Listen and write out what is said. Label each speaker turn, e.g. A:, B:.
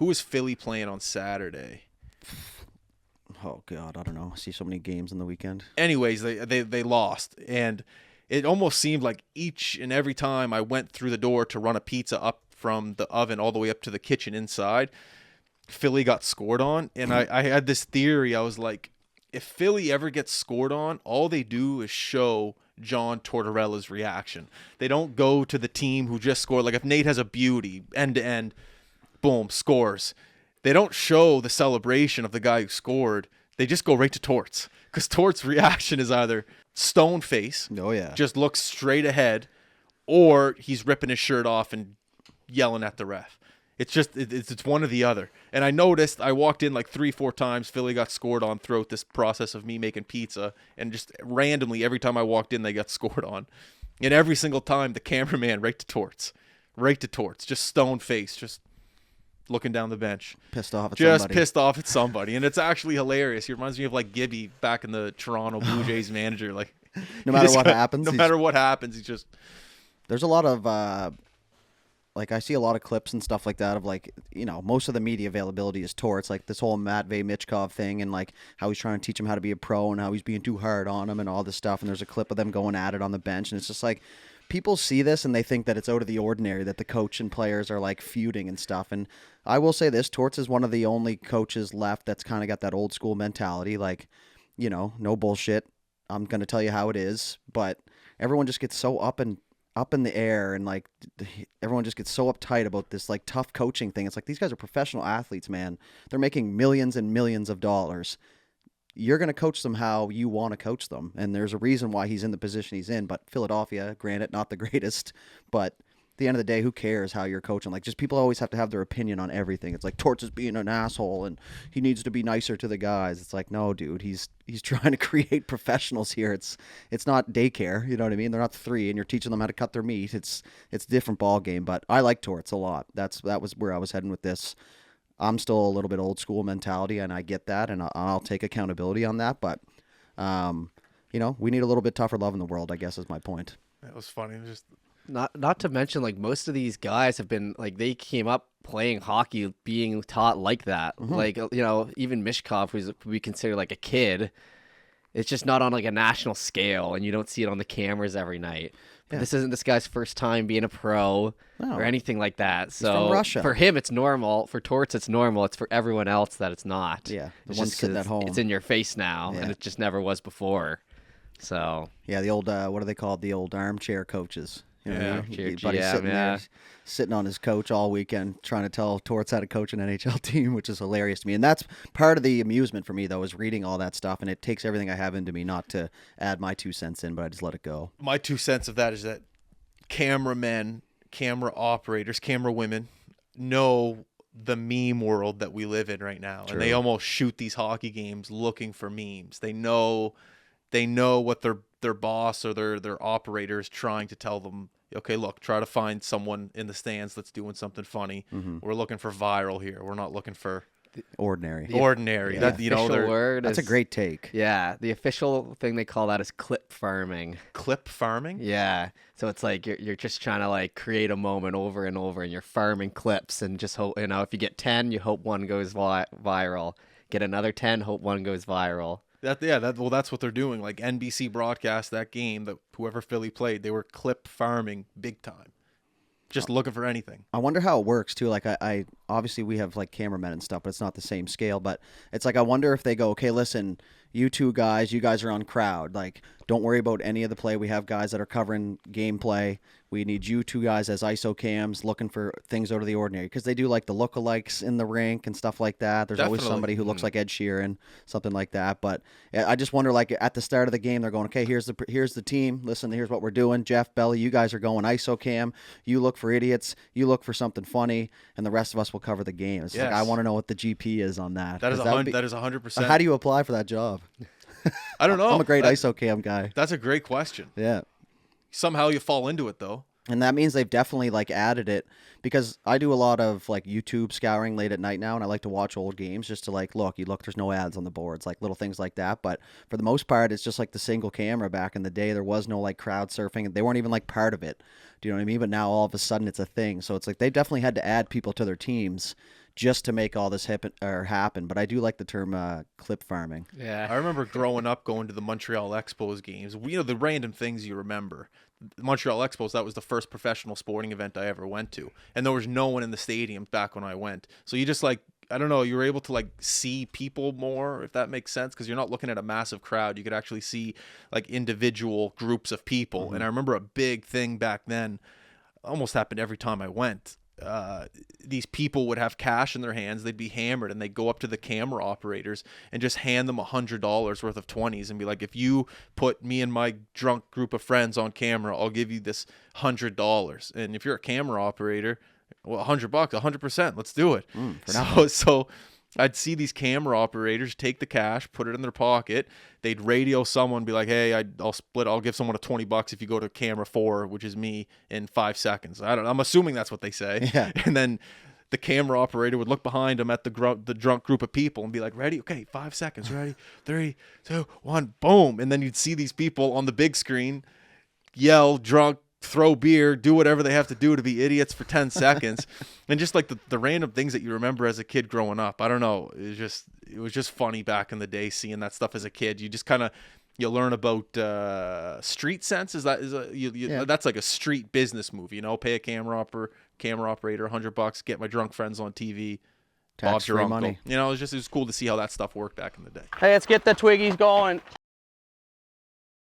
A: Who was Philly playing on Saturday?
B: Oh, God, I don't know. I see so many games on the weekend.
A: Anyways, they lost. And it almost seemed like each and every time I went through the door to run a pizza up from the oven all the way up to the kitchen inside, Philly got scored on. And I had this theory. I was like, if Philly ever gets scored on, all they do is show John Tortorella's reaction. They don't go to the team who just scored. Like if Nate has a beauty, end to end, boom, scores. They don't show the celebration of the guy who scored. They just go right to Torts. Because Torts' reaction is either stone face, just looks straight ahead, or he's ripping his shirt off and yelling at the ref. It's just, it's one or the other. And I noticed, I walked in like 3-4 times, Philly got scored on throughout this process of me making pizza. And just randomly, every time I walked in, they got scored on. And every single time, the cameraman right to Torts. Just stone face, just looking down the bench.
B: Pissed off at somebody.
A: And it's actually hilarious. He reminds me of like Gibby back in the Toronto Blue Jays manager. Like,
B: no matter what happens,
A: he's just...
B: There's a lot of... Like, I see a lot of clips and stuff like that of, like, you know, most of the media availability is Torts, like this whole Matvey Michkov thing and, like, how he's trying to teach him how to be a pro and how he's being too hard on him and all this stuff. And there's a clip of them going at it on the bench. And it's just like, people see this and they think that it's out of the ordinary, that the coach and players are, like, feuding and stuff. And I will say this, Torts is one of the only coaches left that's kind of got that old school mentality. Like, you know, no bullshit. I'm going to tell you how it is. But everyone just gets so up in the air and like everyone just gets so uptight about this like tough coaching thing. It's like these guys are professional athletes, man. They're making millions and millions of dollars. You're going to coach them how you want to coach them. And there's a reason why he's in the position he's in. But Philadelphia, granted, not the greatest, but at the end of the day, who cares how you're coaching? Like, just people always have to have their opinion on everything. It's like Torts is being an asshole and he needs to be nicer to the guys. It's like, no, dude, he's trying to create professionals here. It's not daycare, you know what I mean? They're not 3 and you're teaching them how to cut their meat. It's a different ball game, but I like Torts a lot. That was where I was heading with this. I'm still a little bit old school mentality and I get that and I'll take accountability on that, but you know, we need a little bit tougher love in the world, I guess is my point.
A: That was funny. Just
C: Not to mention, like, most of these guys have been, like, they came up playing hockey, being taught like that. Mm-hmm. Like, you know, even Mishkov, who's we consider like a kid, it's just not on like a national scale, and you don't see it on the cameras every night. But this isn't this guy's first time being a pro or anything like that. So
B: from Russia.
C: For him, it's normal. For Torts, it's normal. It's for everyone else that it's not.
B: Yeah,
C: the ones sitting at home. It's in your face now, and it just never was before. So
B: yeah, the old what are they called? The old armchair coaches. You know, sitting on his coach all weekend trying to tell Torts how to coach an NHL team, which is hilarious to me. And that's part of the amusement for me, though, is reading all that stuff. And it takes everything I have into me not to add my 2 cents in, but I just let it go.
A: My 2 cents of that is that cameramen, camera operators, camera women know the meme world that we live in right now. True. And they almost shoot these hockey games looking for memes. They know what their boss or their operator is trying to tell them. Okay, look, try to find someone in the stands that's doing something funny. Mm-hmm. We're looking for viral here. We're not looking for
B: ordinary.
A: Ordinary.
C: Yeah. That's
B: a great take.
C: Yeah, the official thing they call that is clip farming.
A: Clip farming?
C: Yeah. So it's like you're just trying to like create a moment over and over, and you're farming clips, and just hope, you know, if you get 10, you hope one goes viral. Get another 10, hope one goes viral.
A: That's what they're doing. Like NBC broadcast that game that whoever Philly played, they were clip farming big time, just looking for anything.
B: I wonder how it works too. Like I obviously we have like cameramen and stuff, but it's not the same scale. But it's like I wonder if they go, okay, listen, you two guys, you guys are on crowd. Like, don't worry about any of the play. We have guys that are covering gameplay. We need you two guys as ISO cams looking for things out of the ordinary, because they do like the lookalikes in the rink and stuff like that. There's always somebody who looks like Ed Sheeran, something like that. But I just wonder, like at the start of the game, they're going, okay, here's the team. Listen, here's what we're doing. Jeff, Belly, you guys are going ISO cam. You look for idiots. You look for something funny, and the rest of us will cover the game. It's like, I want to know what the GP is on that.
A: That is 100%.
B: How do you apply for that job?
A: I don't know.
B: I'm a great ISO cam guy.
A: That's a great question.
B: Yeah.
A: Somehow you fall into it, though.
B: And that means they've definitely like added it, because I do a lot of like YouTube scouring late at night now, and I like to watch old games just to like look, there's no ads on the boards, like little things like that. But for the most part, it's just like the single camera. Back in the day, there was no like crowd surfing, and they weren't even like part of it. Do you know what I mean? But now all of a sudden it's a thing. So it's like they definitely had to add people to their teams just to make all this happen. But I do like the term clip farming.
C: Yeah.
A: I remember growing up going to the Montreal Expos games. You know, the random things you remember. The Montreal Expos, that was the first professional sporting event I ever went to. And there was no one in the stadium back when I went. So you just like, I don't know, you were able to like see people more, if that makes sense, because you're not looking at a massive crowd. You could actually see like individual groups of people. And I remember a big thing back then, almost happened every time I went. These people would have cash in their hands, they'd be hammered, and they'd go up to the camera operators and just hand them $100 worth of 20s and be like, if you put me and my drunk group of friends on camera, I'll give you this $100. And if you're a camera operator, well, $100, 100%, let's do it. So I'd see these camera operators take the cash, put it in their pocket. They'd radio someone, be like, "Hey, I'll give someone a $20 if you go to camera 4, which is me, in 5 seconds." I'm assuming that's what they say.
B: Yeah.
A: And then the camera operator would look behind him at the drunk group of people and be like, "Ready? Okay, 5 seconds. Ready? 3, 2, 1, boom!" And then you'd see these people on the big screen yell, drunk, throw beer, do whatever they have to do to be idiots for 10 seconds. And just like the random things that you remember as a kid growing up. I don't know. It was just funny back in the day seeing that stuff as a kid. You just kind of, you learn about street sense. That's like a street business move, you know, pay a camera operator $100, get my drunk friends on TV. Bob's your
B: Tax-free
A: uncle.
B: money.
A: You know, it was cool to see how that stuff worked back in the day.
D: Hey, let's get the Twiggies going.